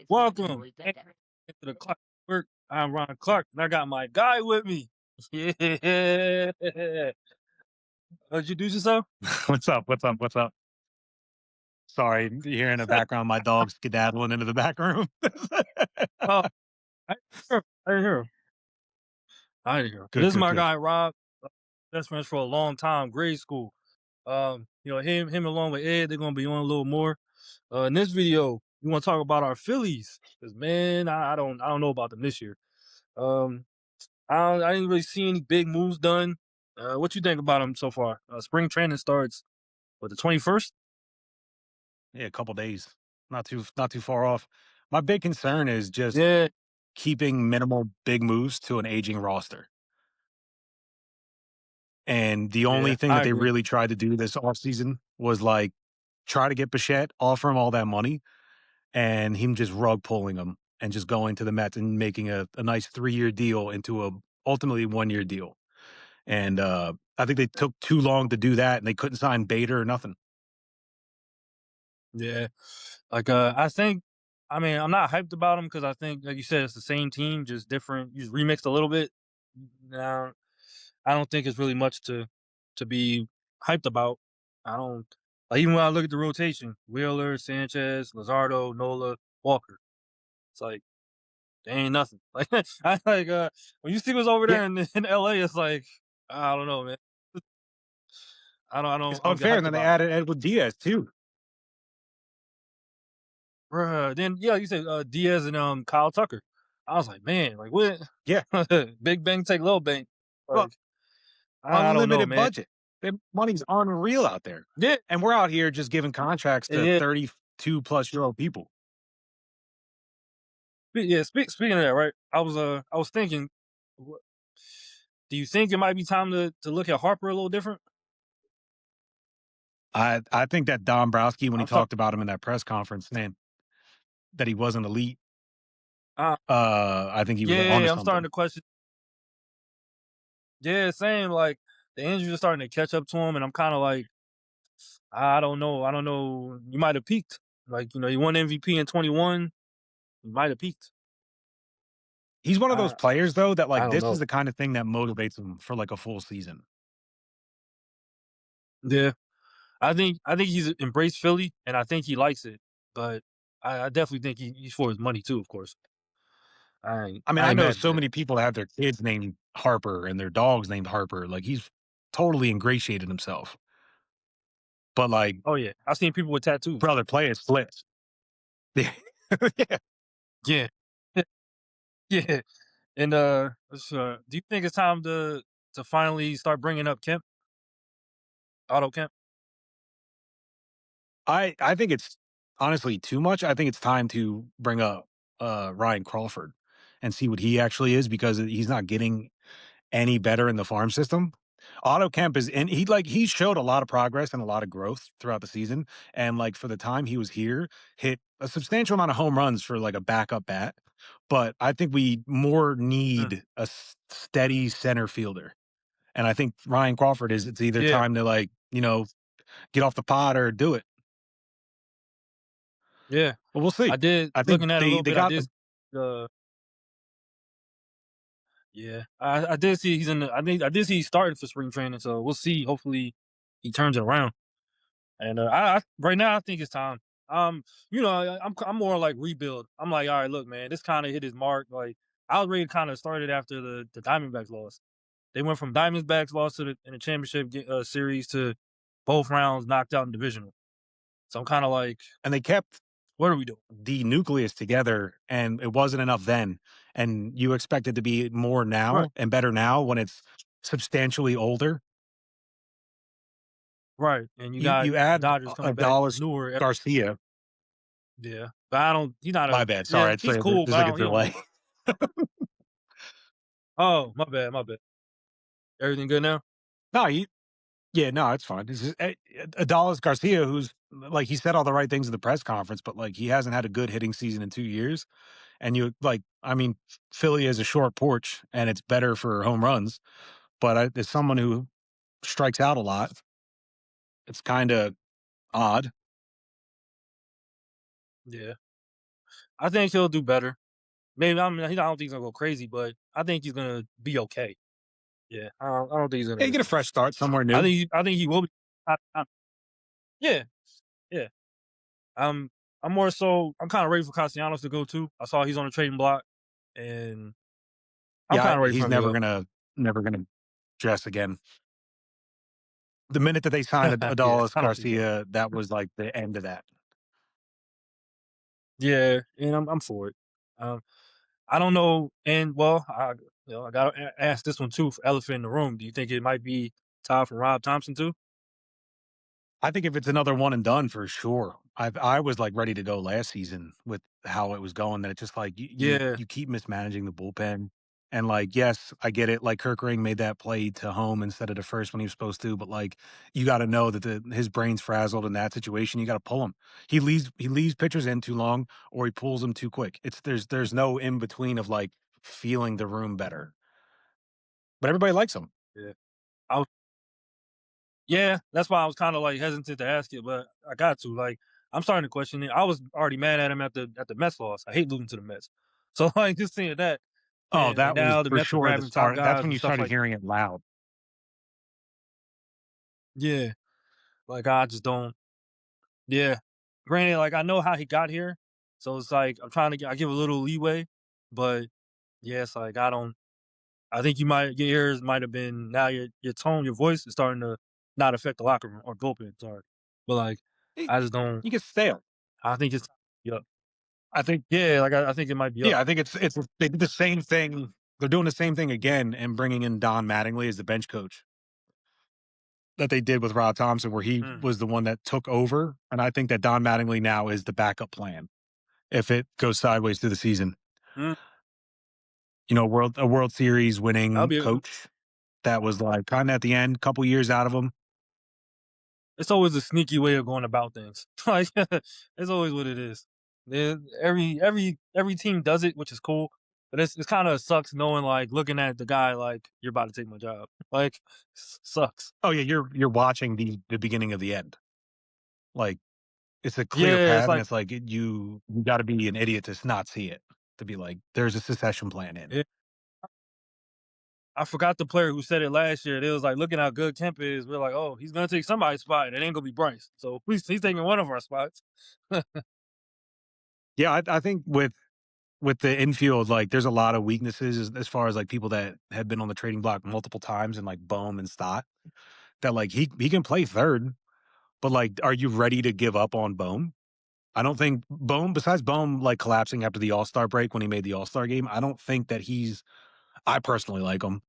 Welcome into the Clock Work. I'm Ron Clark, and I got my guy with me. Yeah. Introduce yourself. What's up? What's up? What's up? Sorry, you hear in the background my dog's skedaddling into the back room. Oh, I didn't hear him. I didn't hear him. Good, This is good, my good. guy Rob. Best friends for a long time, grade school. Him along with Ed, they're gonna be on a little more. In this video, we want to talk about our Phillies. Cause man, I don't know about them this year. Um, I didn't really see any big moves done. What you think about them so far? Spring training starts the 21st. Yeah, a couple days, not too far off. My big concern is just Yeah, keeping minimal big moves to an aging roster. And the only yeah, thing I that they agree. really tried to do this offseason was like try to get Bichette, offer him all that money, and him just rug pulling him and just going to the Mets and making a nice 3-year deal into a ultimately 1-year deal. And I think they took too long to do that, and they couldn't sign Bader or nothing. Yeah, I mean, I'm not hyped about them because I think, like you said, it's the same team, just different. You just remixed a little bit. Now, I don't think it's really much to be hyped about. I don't like even when I look at the rotation: Wheeler, Sanchez, Lazardo, Nola, Walker. It's like they ain't nothing. Like I like when you see what's over Yeah, there in LA, it's like I don't know, man. it's I don't get unfair. And hyped then they about it. added Edward Diaz too. Bruh, then yeah, you said Diaz and Kyle Tucker. I was like, man, like what? Yeah, Big bang take little bang. well, Like I don't know, unlimited man. budget. Their money's unreal out there, Yeah, and we're out here just giving contracts to yeah, 32-plus-year-old people. yeah. Speaking of that, right? I was thinking, wh- do you think it might be time to look at Harper a little different? I think that Dombrowski, when he I'm start. talked about him in that press conference, saying that he wasn't elite, Uh, I think he was onto yeah, I'm starting something. to question. Yeah, same. Like the injuries are starting to catch up to him, and I'm kind of like, I don't know. I don't know. You might have peaked. Like you won MVP in 21. You might have peaked. He's one of those I players, though, that I like don't this is know. the kind of thing that motivates him for like a full season. Yeah. I think he's embraced Philly, and I think he likes it. But I definitely think he's for his money too. Of course, I mean, I I ain't know mad at so that. many people that have their kids named Harper and their dogs named Harper. Like he's totally ingratiated himself. But like, Oh yeah, I've seen people with tattoos. brother, play it splits. Yeah. Yeah. Yeah, yeah. And do you think it's time to finally start bringing up Kemp, Otto Kemp? I think it's honestly too much. I think it's time to bring up Ryan Crawford and see what he actually is because he's not getting any better in the farm system. Otto Kemp is and he showed a lot of progress and a lot of growth throughout the season. And like for the time he was here, hit a substantial amount of home runs for like a backup bat. But I think we more Mm, need a steady center fielder. And I think Ryan Crawford is it's either yeah, time to like, get off the pot or do it. yeah. But we'll see. I did I think looking at it a they little they bit. I got did. the Uh, yeah, I did see he's in the. I did see he's starting for spring training. So we'll see. Hopefully, he turns it around. And I right now I think it's time. I'm more like rebuild. I'm like, all right, look, man, this kind of hit his mark. Like I was ready to kind of started after the Diamondbacks loss. They went from Diamondbacks loss in the championship series to both rounds knocked out in divisional. So I'm kind of like, and they kept what are we doing? the nucleus together and it wasn't enough then. And you expect it to be more Right, now and better now when it's substantially older. right. And you got You add Dodgers a coming back Dallas newer. Garcia. Yeah, but I don't. He's not My a. bad. Yeah, Sorry, I'd he's say cool, there's but I like a don't. He don't. delay. Oh, my bad, my bad. Everything good now? No, yeah, no, it's fine. It's just Adalis Garcia, who's like he said all the right things in the press conference, but like he hasn't had a good hitting season in 2 years. And you like, I mean, Philly is a short porch, and it's better for home runs. But as someone who strikes out a lot, it's kind of odd. Yeah. I think he'll do better. Maybe I mean, I don't think he's gonna go crazy, but I think he's gonna be okay. Yeah, I don't think he's gonna Yeah, you miss get a much. fresh start somewhere new. I think he will be. Yeah, yeah. I'm I'm more so I'm kind of ready for Castellanos to go too. I saw he's on the trading block, and I'm Yeah, kind of ready for he's him to go. never gonna dress again. The minute that they signed Yeah, Adolis I don't think so. Garcia, that was like the end of that. Yeah, and I'm for it. Um, I don't know, and well, I gotta ask this one too. For elephant in the room, do you think it might be Todd from Rob Thompson too? I think if it's another one and done for sure. I was like ready to go last season with how it was going. That it's just like Yeah, you keep mismanaging the bullpen. And like, yes, I get it. Like Kirk Ring made that play to home instead of the first when he was supposed to, but like you got to know that his brain's frazzled in that situation. You got to pull him. He leaves pitchers in too long, or he pulls them too quick. It's there's no in between of like feeling the room better. But everybody likes him. yeah. I Yeah, that's why I was kinda, like, hesitant to ask it, but I got to, like, I'm starting to question it. I was already mad at him at the Mets loss. I hate losing to the Mets. So, like, just seeing that, Oh, and that was now the for Mets are sure the grabbing top start. That's guys when and you stuff started like hearing it loud. yeah, like, I just don't yeah. Granted, like, I know how he got here, so it's like, I'm trying to I give a little leeway, but, yeah, it's like, I think your ears might have been now your tone, your voice is starting to not affect the locker room or bullpen, sorry. But, like, It, I just don't you get stale. I think it's yeah. I think Yeah, like, I think it might be up. Yeah, I think it's they did the same thing. They're doing the same thing again and bringing in Don Mattingly as the bench coach that they did with Rob Thompson, where he Mm, was the one that took over. And I think that Don Mattingly now is the backup plan if it goes sideways through the season. mm, You know, a World Series that'll winning be a coach that was like kind of at the end, couple years out of him. it's always a sneaky way of going about things. Like, it's always what it is. Every team does it, which is cool, but it's kinda sucks knowing, like, looking at the guy like, "You're about to take my job." Like, sucks. Oh yeah, you're watching the beginning of the end. Like it's a clear Yeah, it's path, and like it's like you got to be an idiot to not see it. To be like, there's a secession plan in. yeah, I forgot the player who said it last year. It was like, "Looking how good Kemp is." We're like, "Oh, he's gonna take somebody's spot, and it ain't gonna be Bryce." So, he's taking one of our spots. Yeah, I think with the infield, like there's a lot of weaknesses as far as like people that have been on the trading block multiple times and like Bohm and Stott that like he can play third, but like, are you ready to give up on Bohm? I don't think Bohm, besides Bohm like collapsing after the All Star break when he made the All Star game, I don't think that he's. I personally like him.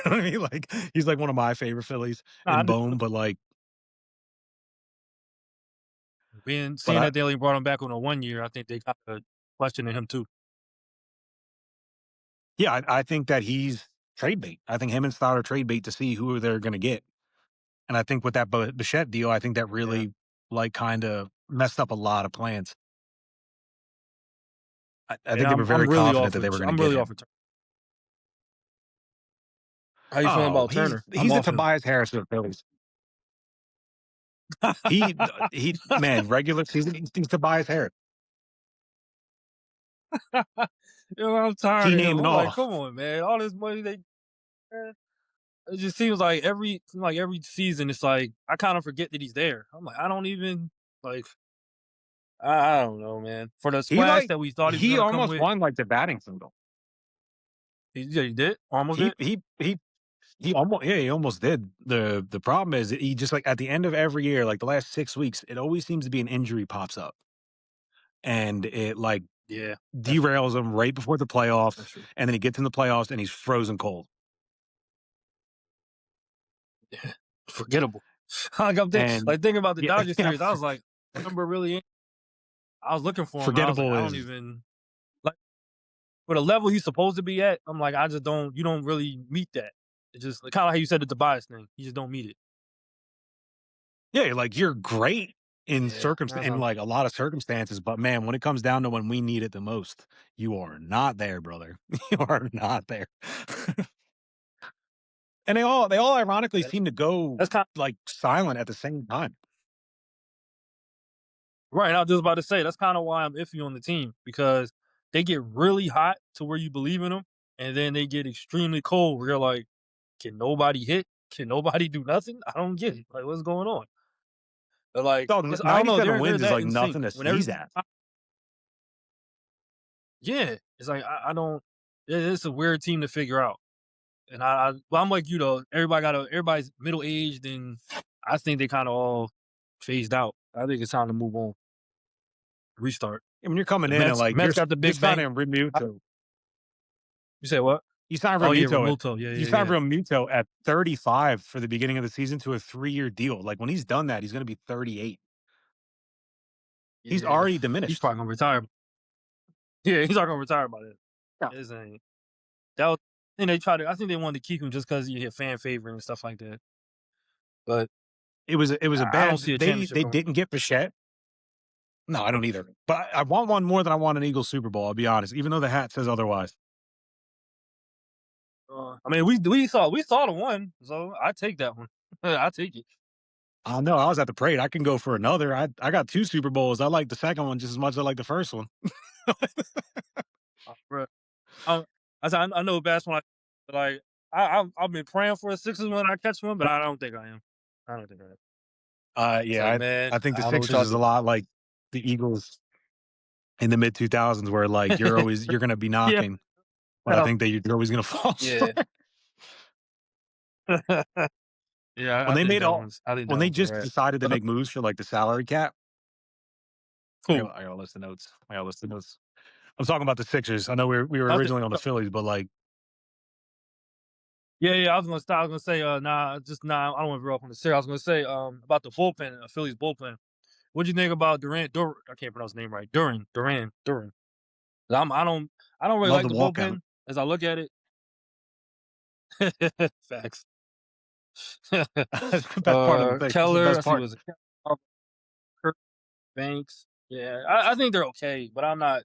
You know what I mean? Like he's like one of my favorite Phillies Nah, I in do Bohm, but like, but seeing I that they only brought him back on a 1 year, I think they kinda questioning him too. yeah, I think that he's trade bait. I think him and Stott are trade bait to see who they're going to get. And I think with that Bichette deal, I think that Yeah, really like kind of messed up a lot of plans. I and think they were very I'm really confident off that they were with going to I'm get really off him. with Turner. How you feeling Oh, about Turner? I'm he's the off him. Tobias Harris of the Phillies. He man, regular season he's Tobias Harris. You know, I'm tired of T-name him. and I'm like, all. come on, man. All this money eh, it just seems like every season it's like I kind of forget that he's there. I'm like, I don't even like I don't know, man. For the He splash like that we thought he was he gonna come almost with, won like the batting single. yeah, he did. Almost He did. he he he almost did. The problem is that he just like at the end of every year, like the last 6 weeks, it always seems to be an injury pops up. And it like Yeah, that's true. derails him right before the playoffs, That's true. and then he gets in the playoffs and he's frozen cold. Yeah. Forgettable. And like thinking about the yeah, Dodgers yeah, series, I was like, what number really I was looking for him. I was like, forgettable I don't is even like for the level he's supposed to be at. I'm like, I just don't. You don't really meet that. It's just kind of how you said the Tobias thing. You just don't meet it. yeah, like you're great in Yeah, that's in how. like a lot of circumstances, but man, when it comes down to when we need it the most, you are not there, brother. You are not there. And they all ironically Yeah, seem to go that's kind. like silent at the same time. Right, I was just about to say that's kind of why I'm iffy on the team because they get really hot to where you believe in them, and then they get extremely cold where you're like, can nobody hit? Can nobody do nothing? I don't get it. Like, what's going on? But like, Dog, it's I don't know. 97 They're wins is that like in sync. nothing to When every sneeze at. yeah, it's like I don't. It's a weird team to figure out. And well, I'm like you though. Everybody's middle aged, and I think they kind of all phased out. I think it's time to move on, restart. I mean, you're coming The in and Mets, like Mets got the you're big bang. signing Remuto. You say what? You signed Oh yeah, Remuto at Remuto. Yeah, you yeah, signed yeah, Remuto at 35 for the beginning of the season to a 3-year deal. Like when he's done that, he's going to be 38. He's yeah. already He's diminished. probably gonna retire. Yeah, he's not gonna retire by then. Yeah. This ain't that was. And they tried to. I think they wanted to keep him just because he hit fan favorite and stuff like that. But It was a I don't bad. see a They championship coming. didn't get Bichette. No, I don't either. But I want one more than I want an Eagles Super Bowl. I'll be honest, even though the hat says otherwise. I mean, we saw the one, so I take that one. I take it. I don't know. I was at the parade. I can go for another. I got 2 Super Bowls. I like the second one just as much as I like the first one. Bruh. I, I know basketball. Like I've been praying for a Sixers when I catch one, but I don't think I am. I don't think I am. It's Yeah, like, I man, think the I don't know what Sixers y'all is a do. lot like the Eagles in the mid 2000s, where like you're gonna be Yeah, knocking, but I hell, think that you're always gonna fall yeah, short. yeah. When I they think made that all one's. I think when that they one's a just wrap. decided to make moves for like the salary cap. Cool. I gotta list the notes. I gotta list the notes. I'm talking about the Sixers. I know we were I think. originally on the Phillies, but like Yeah, yeah. I was gonna start. I was gonna say, nah, just nah. I don't want to grow up on the series. I was gonna say, about the bullpen, Phillies bullpen. What'd you think about Durant? I can't pronounce his name right. Duran. I don't really love like the the walkout. bullpen as I look at it. Facts. That's the best part of the thing. That's the Keller. I best see part. was Kirk Banks. Yeah, I think they're okay, but I'm not.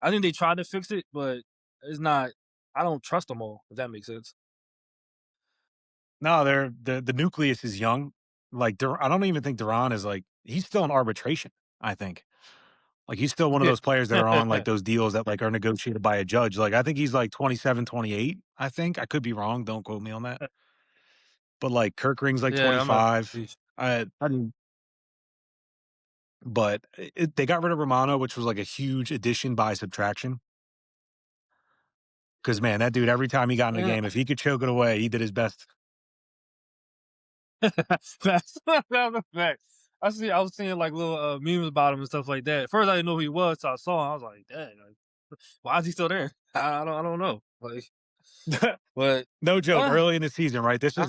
I think they tried to fix it, but it's not. I don't trust them all. If that makes sense. No, the nucleus is young. Like I don't even think Duran is like he's still in arbitration. I think like he's still one of Yeah. those players that are on like those deals that like are negotiated by a judge. Like I think he's like 27, 28. I think I could be wrong. Don't quote me on that. But like Kirk Ring's like Yeah, I'm not. 25. I mean, but they got rid of Romano, which was like a huge addition by subtraction. Because man, that dude every time he got in the Yeah. game, if he could choke it away, he did his best. Facts. That's a fact. I was seeing like little memes about him and stuff like that. At first, I didn't know who he was, so I saw him. I was like, "Dang, like, why is he still there?" I don't know. Like, but No joke. uh, Early in the season, right? I,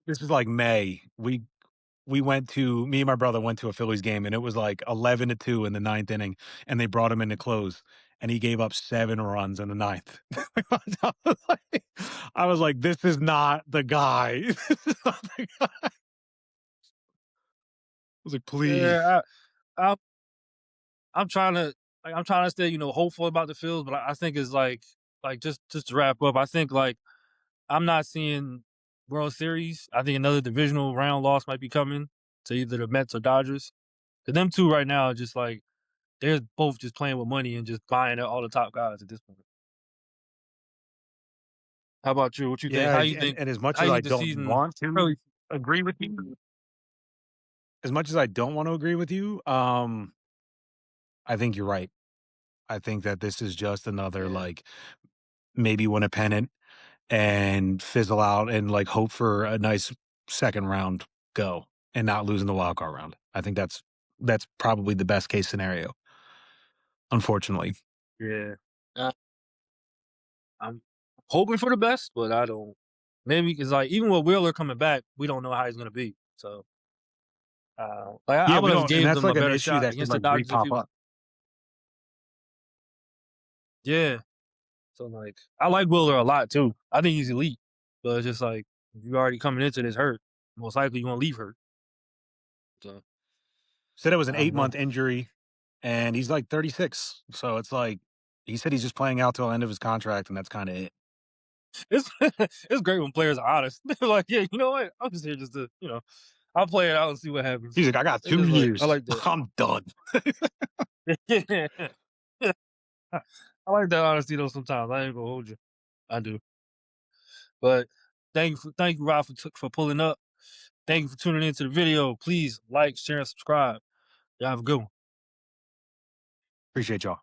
This is like May. We went to me and my brother went to a Phillies game, and it was like 11-2 in the ninth inning, and they brought him in to close, and he gave up 7 runs in the ninth. I was like, "This is not the guy." This is not the guy. I was like, "Please." yeah, I, I'm trying to I'm trying to stay hopeful about the fields, but I think it's like just to wrap up. I think like I'm not seeing World Series. I think another divisional round loss might be coming to either the Mets or Dodgers. Cause them two right now are just like they're both just playing with money and just buying all the top guys at this point. How about you? What you think? Yeah, and as much How as you I think the don't season want to early agree with you, as much as I don't want to agree with you, I think you're right. I think that this is just another Yeah. like maybe win a pennant and fizzle out and like hope for a nice second round go and not losing the wild card round. I think that's probably the best case scenario, unfortunately. Yeah. Uh, I'm hoping for the best, but I don't maybe because like even with Wheeler coming back, we don't know how he's gonna be. So like I Yeah, would we have don't, and gave that's them a like an better issue shot that could against the like Dodgers if he re-pop was up. yeah. So like I like Wheeler a lot too. I think he's elite. But it's just like if you already coming into this hurt, most likely you're gonna leave hurt. So Said it was an I eight don't know. month injury, and he's like 36. So it's like he said he's just playing out till the end of his contract, and that's kind of it. It's it's great when players are honest. They're like, yeah, you know what? I'm just here just to. I'll play it out and see what happens. He's like, I got It's 2 just like I years. like that. I'm done. Yeah. I like that honesty though. Sometimes I ain't gonna hold you. I do. But thank you, Rob, for pulling up. Thank you for tuning into the video. Please like, share, and subscribe. Y'all have a good one. Appreciate y'all.